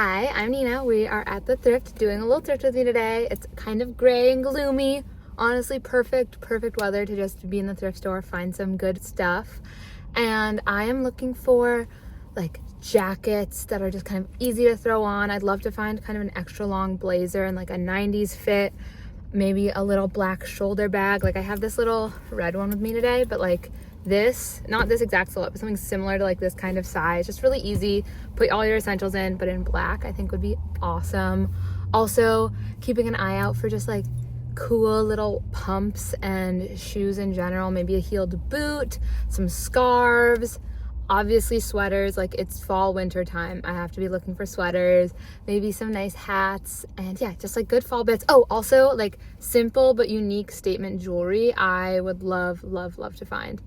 Hi, I'm Nina. We are at the Thrift doing a little thrift with me today. It's kind of gray and gloomy. Honestly, perfect weather to just be in the thrift store, find some good stuff. And I am looking for like jackets that are just kind of easy to throw on. I'd love to find kind of an extra long blazer and like a 90s fit, maybe a little black shoulder bag. Like I have this little red one with me today, but like this, not this exact silhouette, but something similar to like this kind of size. Just really easy, put all your essentials in, but in black I think would be awesome. Also keeping an eye out for just like cool little pumps and shoes in general, maybe a heeled boot, some scarves, obviously sweaters. Like it's fall winter time, I have to be looking for sweaters, maybe some nice hats, and yeah, just like good fall bits. Oh, also like simple but unique statement jewelry I would love to find.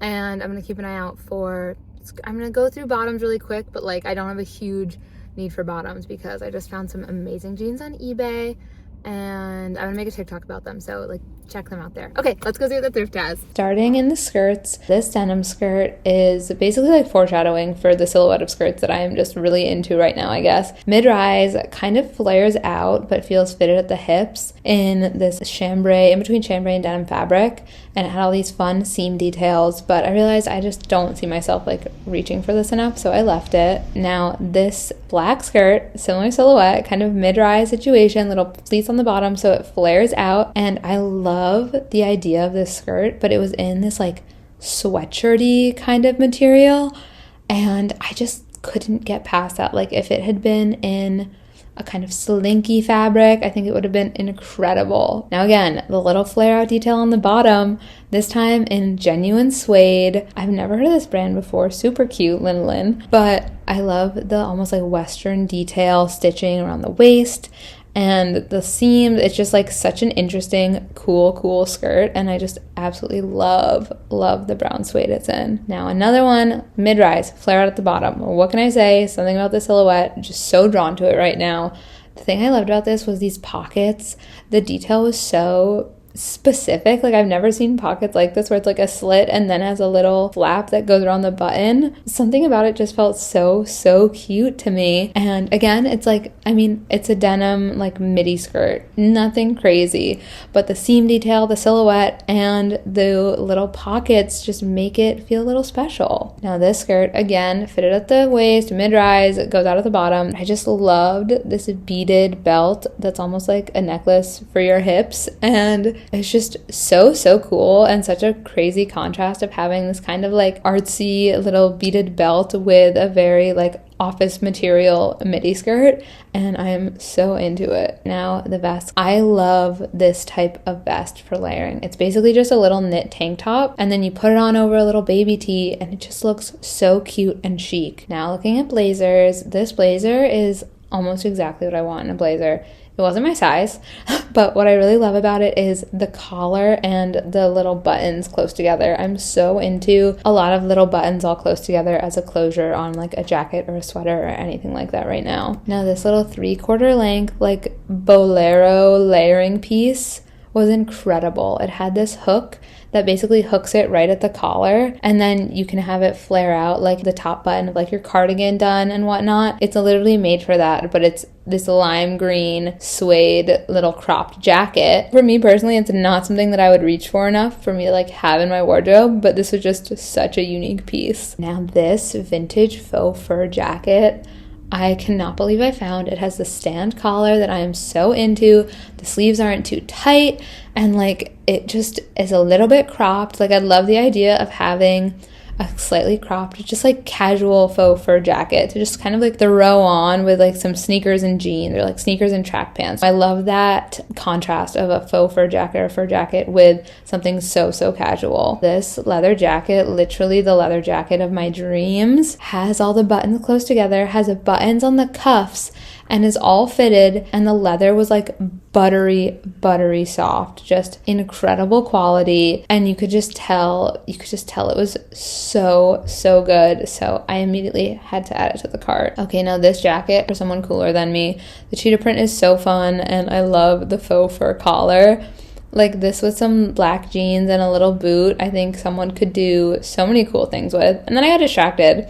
And I'm gonna keep an eye out for, I'm gonna go through bottoms really quick, but like I don't have a huge need for bottoms because I just found some amazing jeans on eBay and I'm gonna make a TikTok about them, so like check them out there. Okay, let's go see what the thrift has. Starting in the skirts, this denim skirt is basically like foreshadowing for the silhouette of skirts that I am just really into right now, I guess. Mid-rise, kind of flares out but feels fitted at the hips in this chambray, in between chambray and denim fabric, and it had all these fun seam details, but I realized I just don't see myself like reaching for this enough, so I left it. Now this black skirt, similar silhouette, kind of mid-rise situation, little pleats on the bottom so it flares out, and I love the idea of this skirt, but it was in this like sweatshirty kind of material and I just couldn't get past that. Like if it had been in a kind of slinky fabric, I think it would have been incredible. Now again, the little flare out detail on the bottom, this time in genuine suede. I've never heard of this brand before, super cute, Lin, but I love the almost like western detail stitching around the waist and the seams. It's just like such an interesting, cool skirt, and I just absolutely love the brown suede it's in. Now another one, mid-rise, flare out at the bottom. What can I say? Something about the silhouette, just so drawn to it right now. The thing I loved about this was these pockets. The detail was so specific. Like I've never seen pockets like this where it's like a slit and then has a little flap that goes around the button. Something about it just felt so cute to me. And again, it's like, I mean, it's a denim like midi skirt, nothing crazy, but the seam detail, the silhouette, and the little pockets just make it feel a little special. Now this skirt, again, fitted at the waist, mid-rise, it goes out at the bottom. I just loved this beaded belt that's almost like a necklace for your hips, and it's just so cool and such a crazy contrast of having this kind of like artsy little beaded belt with a very like office material midi skirt, and I am so into it. Now the vest, I love this type of vest for layering. It's basically just a little knit tank top and then you put it on over a little baby tee and it just looks so cute and chic. Now looking at blazers, this blazer is almost exactly what I want in a blazer. It wasn't my size, but what I really love about it is the collar and the little buttons close together. I'm so into a lot of little buttons all close together as a closure on like a jacket or a sweater or anything like that right now. Now this little 3/4 length like bolero layering piece was incredible. It had this hook that basically hooks it right at the collar, and then you can have it flare out like the top button of like your cardigan done and whatnot. It's literally made for that, but it's this lime green suede little cropped jacket. For me personally, it's not something that I would reach for enough for me to like have in my wardrobe, but this was just such a unique piece. Now this vintage faux fur jacket, I cannot believe I found. It has the stand collar that I am so into. The sleeves aren't too tight and like it just is a little bit cropped. Like I love the idea of having a slightly cropped, just like casual faux fur jacket to just kind of like throw on with like some sneakers and jeans or like sneakers and track pants. I love that contrast of a faux fur jacket or fur jacket with something so casual. This leather jacket, literally the leather jacket of my dreams, has all the buttons close together, has buttons on the cuffs, and is all fitted, and the leather was like buttery soft, just incredible quality, and you could just tell it was so good. So I immediately had to add it to the cart. Okay, now this jacket for someone cooler than me, the cheetah print is so fun, and I love the faux fur collar. Like this with some black jeans and a little boot, I think someone could do so many cool things with. And then I got distracted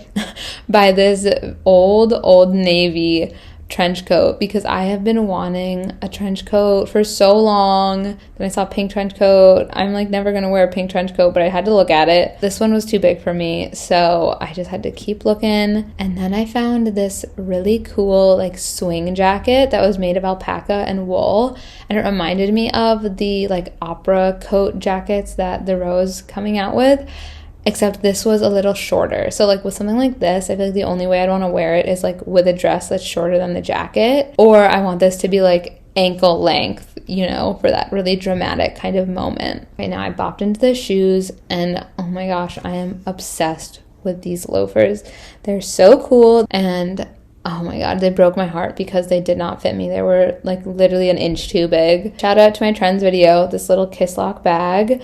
by this old navy trench coat because I have been wanting a trench coat for so long. Then I saw a pink trench coat. I'm like never gonna wear a pink trench coat, but I had to look at it. This one was too big for me, so I just had to keep looking. And then I found this really cool like swing jacket that was made of alpaca and wool, and it reminded me of the like opera coat jackets that the Rose coming out with. Except this was a little shorter. So like with something like this, I feel like the only way I'd want to wear it is like with a dress that's shorter than the jacket. Or I want this to be like ankle length, you know, for that really dramatic kind of moment. Right now I bopped into the shoes and oh my gosh, I am obsessed with these loafers. They're so cool and oh my god, they broke my heart because they did not fit me. They were like literally an inch too big. Shout out to my trends video, this little kiss lock bag.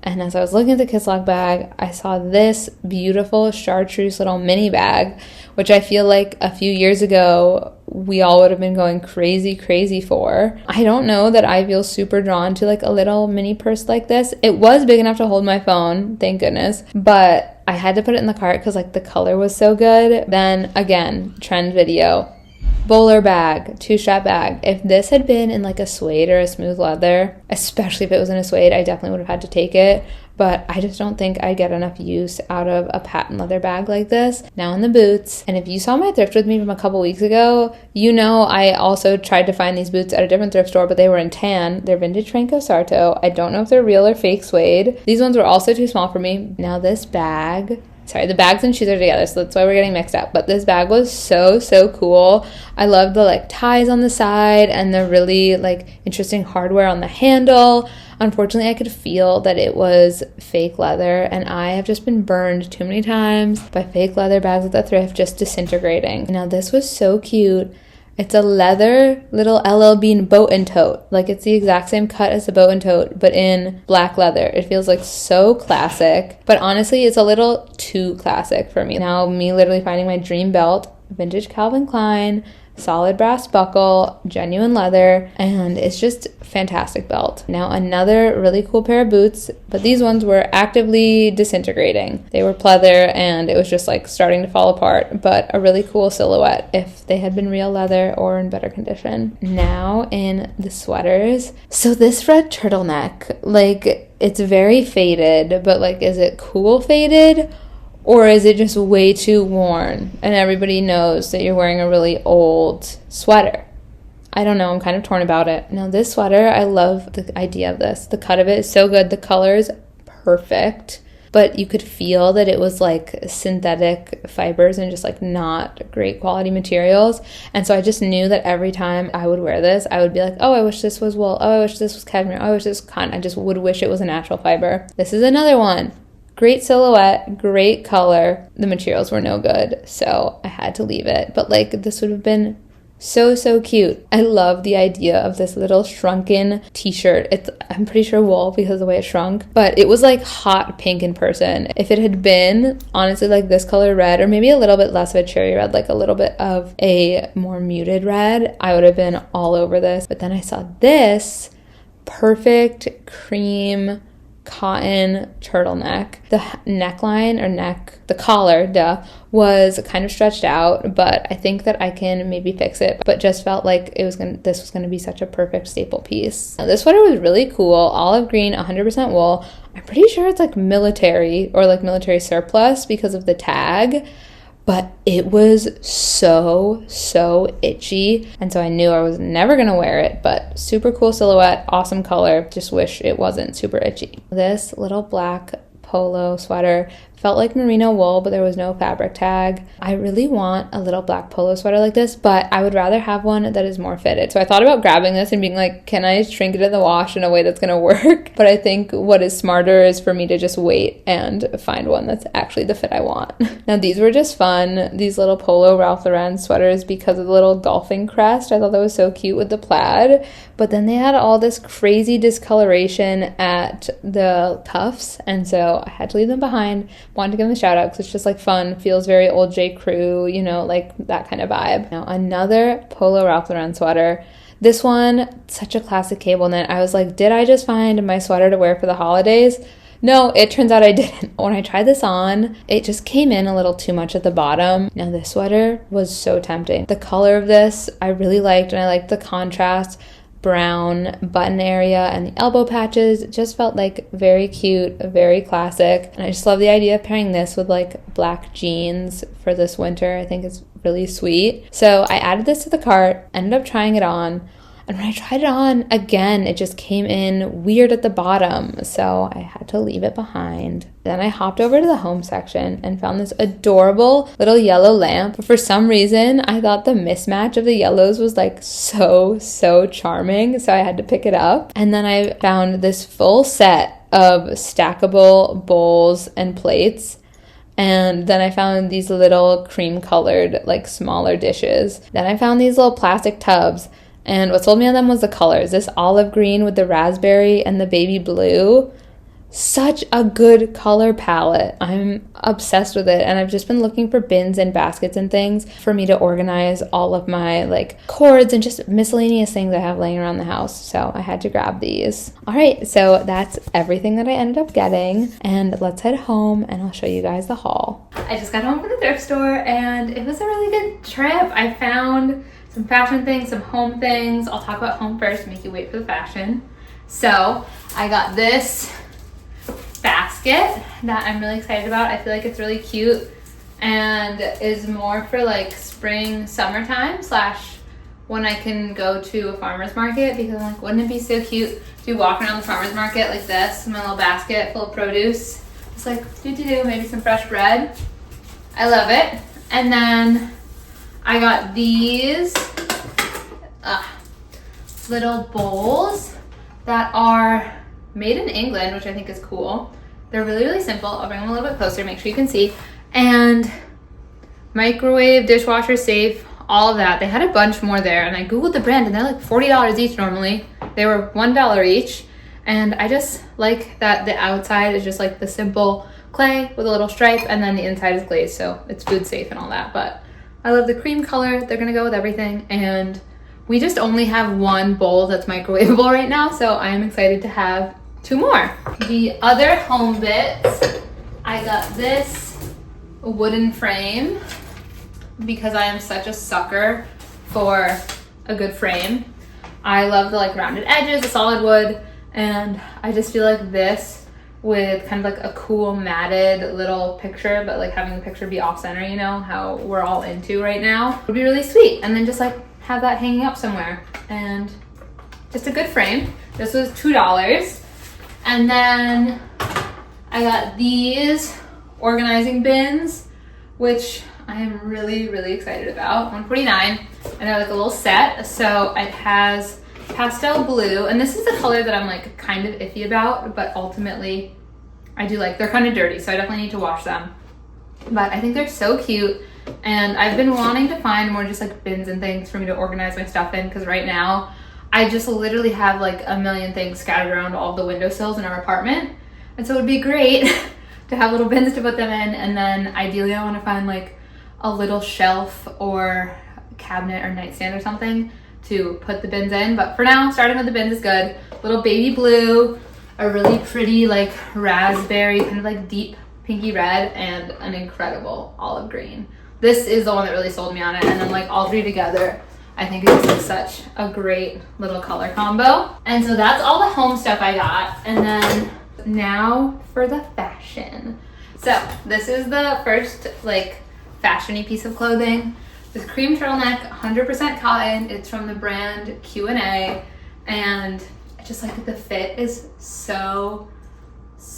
And as I was looking at the kiss lock bag, I saw this beautiful chartreuse little mini bag, which I feel like a few years ago, we all would have been going crazy for. I don't know that I feel super drawn to like a little mini purse like this. It was big enough to hold my phone, thank goodness, but I had to put it in the cart because like the color was so good. Then again, trend video. Bowler bag, 2-strap bag. If this had been in like a suede or a smooth leather, especially if it was in a suede, I definitely would have had to take it. But I just don't think I'd get enough use out of a patent leather bag like this. Now in the boots. And if you saw my thrift with me from a couple weeks ago, you know I also tried to find these boots at a different thrift store, but they were in tan. They're vintage Franco Sarto. I don't know if they're real or fake suede. These ones were also too small for me. Now this bag... Sorry, the bags and shoes are together, so that's why we're getting mixed up. But this bag was so cool. I love the like ties on the side and the really like interesting hardware on the handle. Unfortunately, I could feel that it was fake leather, and I have just been burned too many times by fake leather bags at the thrift just disintegrating. Now this was so cute. It's a leather little LL Bean boat and tote. Like it's the exact same cut as the boat and tote, but in black leather. It feels like so classic, but honestly, it's a little too classic for me. Now me literally finding my dream belt, vintage Calvin Klein, solid brass buckle, genuine leather, and it's just fantastic belt. Now another really cool pair of boots, but these ones were actively disintegrating. They were pleather and it was just like starting to fall apart, but a really cool silhouette if they had been real leather or in better condition. Now in the sweaters. So this red turtleneck, like it's very faded, but like is it cool faded? Or is it just way too worn and everybody knows that you're wearing a really old sweater? I don't know. I'm kind of torn about it. Now this sweater, I love the idea of this. The cut of it is so good. The color is perfect. But you could feel that it was like synthetic fibers and just like not great quality materials. And so I just knew that every time I would wear this, I would be like, oh, I wish this was wool. Oh, I wish this was cashmere. Oh, I wish this was cotton. I just would wish it was a natural fiber. This is another one. Great silhouette, great color. The materials were no good, so I had to leave it. But like this would have been so cute. I love the idea of this little shrunken t-shirt. I'm pretty sure wool because of the way it shrunk, but it was like hot pink in person. If it had been honestly like this color red, or maybe a little bit less of a cherry red, like a little bit of a more muted red, I would have been all over this. But then I saw this perfect cream cotton turtleneck. The neckline or the collar, was kind of stretched out, but I think that I can maybe fix it, but just felt like this was gonna be such a perfect staple piece. Now, this sweater was really cool, olive green, 100% wool. I'm pretty sure it's like military or like military surplus because of the tag, but it was so itchy, and so I knew I was never gonna wear it. But super cool silhouette, awesome color, just wish it wasn't super itchy. This little black polo sweater felt like merino wool, but there was no fabric tag. I really want a little black polo sweater like this, but I would rather have one that is more fitted. So I thought about grabbing this and being like, can I shrink it in the wash in a way that's gonna work? But I think what is smarter is for me to just wait and find one that's actually the fit I want. Now these were just fun, these little polo Ralph Lauren sweaters because of the little golfing crest. I thought that was so cute with the plaid. But then they had all this crazy discoloration at the cuffs, and so I had to leave them behind. Wanted to give them a shout out because it's just like fun, feels very old J. Crew, you know, like that kind of vibe. Now another polo Ralph Lauren sweater. This one, such a classic cable knit. I was like, did I just find my sweater to wear for the holidays? No, it turns out I didn't. When I tried this on, it just came in a little too much at the bottom. Now this sweater was so tempting. The color of this I really liked, and I liked the contrast. Brown button area and the elbow patches. It just felt like very cute, very classic. And I just love the idea of pairing this with like black jeans for this winter. I think it's really sweet. So I added this to the cart, ended up trying it on. And when I tried it on, again, it just came in weird at the bottom, so I had to leave it behind. Then I hopped over to the home section and found this adorable little yellow lamp. But for some reason, I thought the mismatch of the yellows was like so charming, so I had to pick it up. And then I found this full set of stackable bowls and plates. And then I found these little cream-colored, like smaller dishes. Then I found these little plastic tubs. And what sold me on them was the colors. This olive green with the raspberry and the baby blue. Such a good color palette. I'm obsessed with it. And I've just been looking for bins and baskets and things for me to organize all of my like cords and just miscellaneous things I have laying around the house. So I had to grab these. All right, so that's everything that I ended up getting. And let's head home and I'll show you guys the haul. I just got home from the thrift store and it was a really good trip. I found some fashion things, some home things. I'll talk about home first, make you wait for the fashion. So I got this basket that I'm really excited about. I feel like it's really cute and is more for like spring, summertime / when I can go to a farmer's market, because I'm like, wouldn't it be so cute to be walking around the farmer's market like this, my little basket full of produce. It's like, maybe some fresh bread. I love it. And then I got these little bowls that are made in England, which I think is cool. They're really simple. I'll bring them a little bit closer, make sure you can see. And microwave, dishwasher safe, all of that. They had a bunch more there, and I googled the brand, and they're like $40 each normally. They were $1 each, and I just like that the outside is just like the simple clay with a little stripe, and then the inside is glazed, so it's food safe and all that. But I love the cream color. They're gonna go with everything. And we just only have one bowl that's microwavable right now, so I am excited to have 2 more. The other home bits, I got this wooden frame because I am such a sucker for a good frame. I love the like rounded edges, the solid wood, and I just feel like this with kind of like a cool matted little picture, but like having the picture be off center, you know, how we're all into right now, would be really sweet. And then just like have that hanging up somewhere, and just a good frame. This was $2. And then I got these organizing bins, which I am really excited about. $149, and they're like a little set. So it has pastel blue, and this is the color that I'm like kind of iffy about, but ultimately I do like. They're kind of dirty, so I definitely need to wash them, but I think they're so cute. And I've been wanting to find more just like bins and things for me to organize my stuff in, because right now I just literally have like a million things scattered around all the windowsills in our apartment, and so it would be great to have little bins to put them in. And then ideally I want to find like a little shelf or cabinet or nightstand or something to put the bins in. But for now, starting with the bins is good. Little baby blue, a really pretty like raspberry, kind of like deep pinky red, and an incredible olive green. This is the one that really sold me on it, and then like all 3 together, I think it's just such a great little color combo. And so that's all the home stuff I got. And then now for the fashion. So this is the first like fashiony piece of clothing. This cream turtleneck, 100% cotton. It's from the brand Q&A, and I just like that the fit is so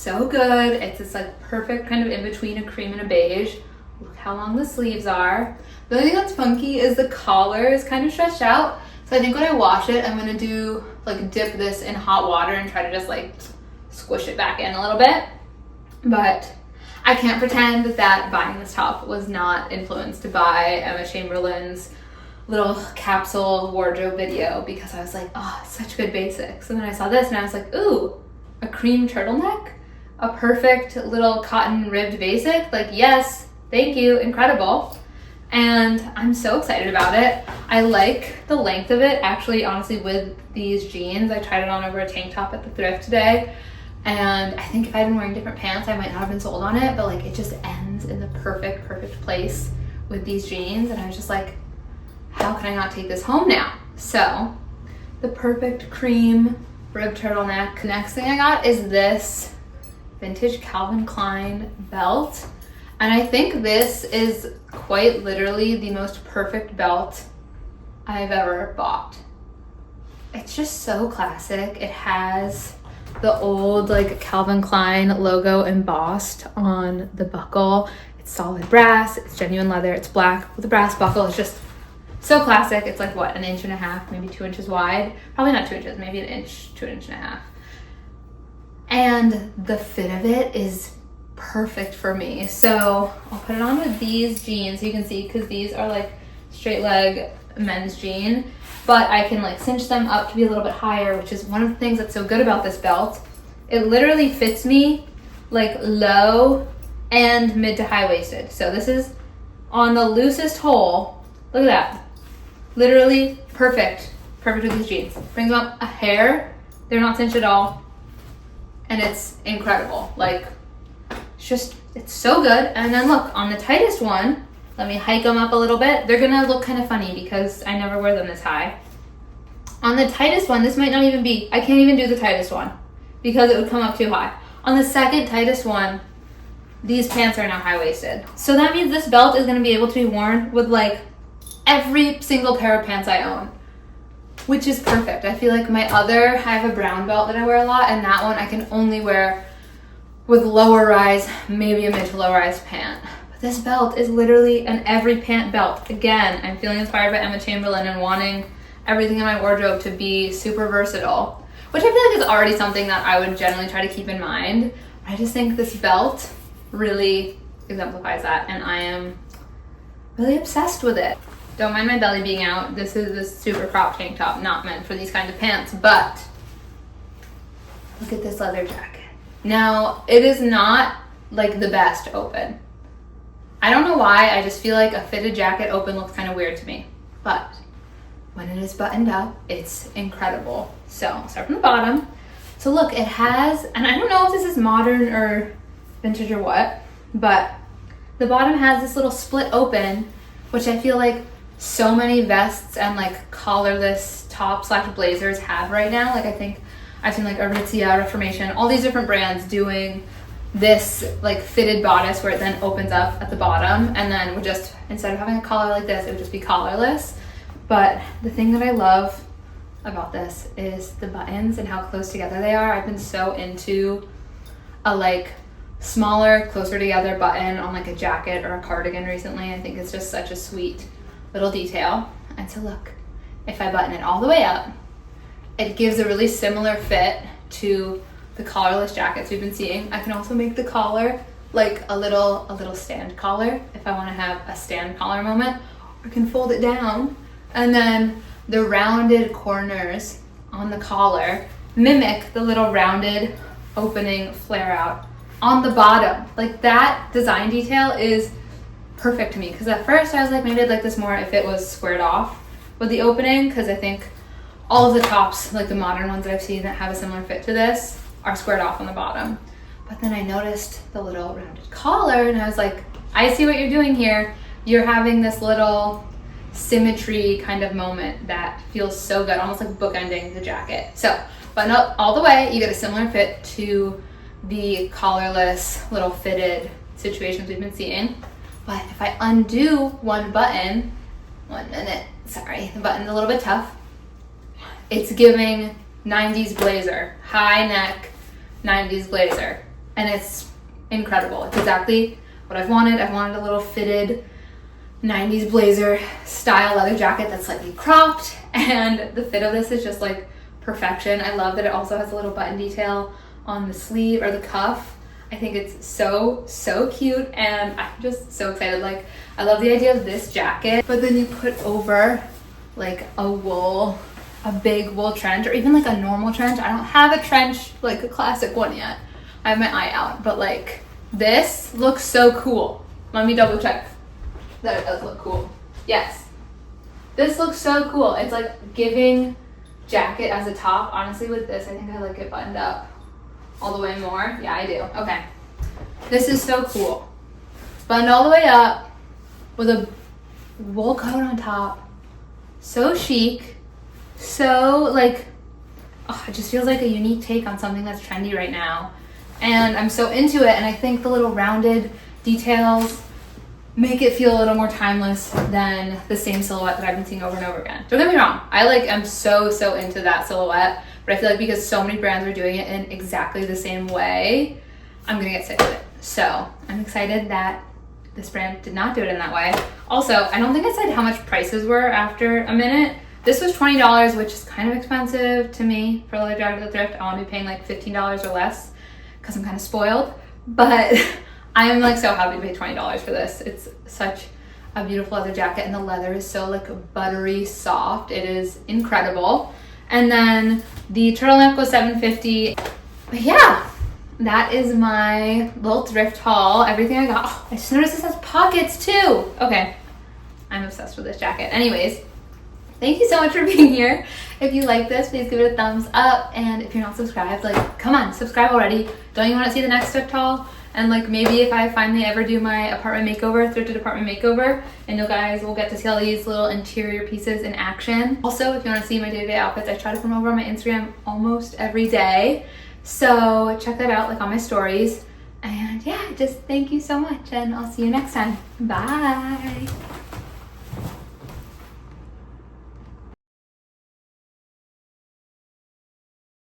good. It's this like perfect kind of in between a cream and a beige. Look how long the sleeves are. The only thing that's funky is the collar is kind of stretched out. So I think when I wash it, I'm gonna do like dip this in hot water and try to just like squish it back in a little bit. But I can't pretend that buying this top was not influenced by Emma Chamberlain's little capsule wardrobe video, because I was like, oh, such good basics. And then I saw this and I was like, ooh, a cream turtleneck? A perfect little cotton ribbed basic? Like, yes, thank you, incredible. And I'm so excited about it. I like the length of it. Actually, honestly, with these jeans, I tried it on over a tank top at the thrift today, And I think if I'd been wearing different pants, I might not have been sold on it, but like it just ends in the perfect place with these jeans. And I was just like, how can I not take this home now? So the perfect cream rib turtleneck. Next thing I got is this vintage Calvin Klein belt. And I think this is quite literally the most perfect belt I've ever bought. It's just so classic. It has the old like Calvin Klein logo embossed on the buckle. It's solid brass, it's genuine leather, it's black with a brass buckle. It's just so classic. It's like what, 1.5 inches, maybe 2 inches wide. Probably not 2 inches, maybe 1 inch to 1.5 inches. And the fit of it is perfect for me. So I'll put it on with these jeans so you can see, because these are like straight leg men's jean, but I can like cinch them up to be a little bit higher, which is one of the things that's so good about this belt. It literally fits me like low and mid to high waisted. So this is on the loosest hole. Look at that. Literally perfect with these jeans. Brings them up a hair. They're not cinched at all. And it's incredible. Like, it's so good. And then look, on the tightest one, let me hike them up a little bit. They're gonna look kind of funny because I never wear them this high. On the tightest one, this might not even be, I can't even do the tightest one because it would come up too high. On the second tightest one, these pants are now high-waisted. So that means this belt is gonna be able to be worn with like every single pair of pants I own, which is perfect. I feel like I have a brown belt that I wear a lot, and that one I can only wear with lower rise, maybe a mid to low rise pant. But this belt is literally an every pant belt. Again, I'm feeling inspired by Emma Chamberlain and wanting everything in my wardrobe to be super versatile, which I feel like is already something that I would generally try to keep in mind. I just think this belt really exemplifies that, and I am really obsessed with it. Don't mind my belly being out. This is this super crop tank top, not meant for these kinds of pants, but look at this leather jacket. Now, it is not like the best open. I don't know why, I just feel like a fitted jacket open looks kind of weird to me, but when it is buttoned up, it's incredible. So I'll start from the bottom. So look, it has, and I don't know if this is modern or vintage or what, but the bottom has this little split open, which I feel like so many vests and like collarless top / blazers have right now. Like I think I've seen like Aritzia, Reformation, all these different brands doing this like fitted bodice where it then opens up at the bottom, and then would just, instead of having a collar like this, it would just be collarless. But the thing that I love about this is the buttons and how close together they are. I've been so into a like smaller, closer together button on like a jacket or a cardigan recently. I think it's just such a sweet little detail. And so look, if I button it all the way up, it gives a really similar fit to the collarless jackets we've been seeing. I can also make the collar like a little stand collar if I want to have a stand collar moment, or I can fold it down, and then the rounded corners on the collar mimic the little rounded opening flare out on the bottom. Like that design detail is perfect to me, because at first I was like, maybe I'd like this more if it was squared off with the opening, because I think all of the tops, like the modern ones that I've seen that have a similar fit to this, are squared off on the bottom. But then I noticed the little rounded collar and I was like, I see what you're doing here. You're having this little symmetry kind of moment that feels so good, almost like bookending the jacket. So button up all the way, you get a similar fit to the collarless little fitted situations we've been seeing. But if I undo one button, 1 minute, sorry, the button's a little bit tough. It's giving 90s blazer, high neck 90s blazer, and it's incredible. It's exactly what I've wanted. I've wanted a little fitted 90s blazer style leather jacket that's slightly cropped, and the fit of this is just like perfection. I love that it also has a little button detail on the sleeve or the cuff. I think it's so cute, and I'm just so excited. Like, I love the idea of this jacket, but then you put over like a big wool trench, or even like a normal trench. I don't have a trench, like a classic one yet. I have my eye out, but like this looks so cool. Let me double check that it does look cool. Yes, this looks so cool. It's like giving jacket as a top. Honestly, with this, I think I like it buttoned up all the way more? Yeah, I do. Okay. This is so cool. Buttoned all the way up with a wool coat on top. So chic. So like, oh, it just feels like a unique take on something that's trendy right now. And I'm so into it, and I think the little rounded details make it feel a little more timeless than the same silhouette that I've been seeing over and over again. Don't get me wrong, I'm so into that silhouette, but I feel like because so many brands are doing it in exactly the same way, I'm gonna get sick of it. So I'm excited that this brand did not do it in that way. Also, I don't think I said how much prices were after a minute. This was $20, which is kind of expensive to me for a leather jacket at the thrift. I want to be paying like $15 or less because I'm kind of spoiled, but I am like so happy to pay $20 for this. It's such a beautiful leather jacket, and the leather is so like buttery soft. It is incredible. And then the turtleneck was $7.50. But yeah, that is my little thrift haul. Everything I got. Oh, I just noticed this has pockets too. Okay, I'm obsessed with this jacket. Anyways, thank you so much for being here. If you like this, please give it a thumbs up. And if you're not subscribed, like, come on, subscribe already. Don't you want to see the next thrift haul? And like maybe if I finally ever do my apartment makeover, thrifted apartment makeover, and you guys will get to see all these little interior pieces in action. Also, if you want to see my day-to-day outfits, I try to put them over on my Instagram almost every day. So check that out, like on my stories. And yeah, just thank you so much, and I'll see you next time. Bye.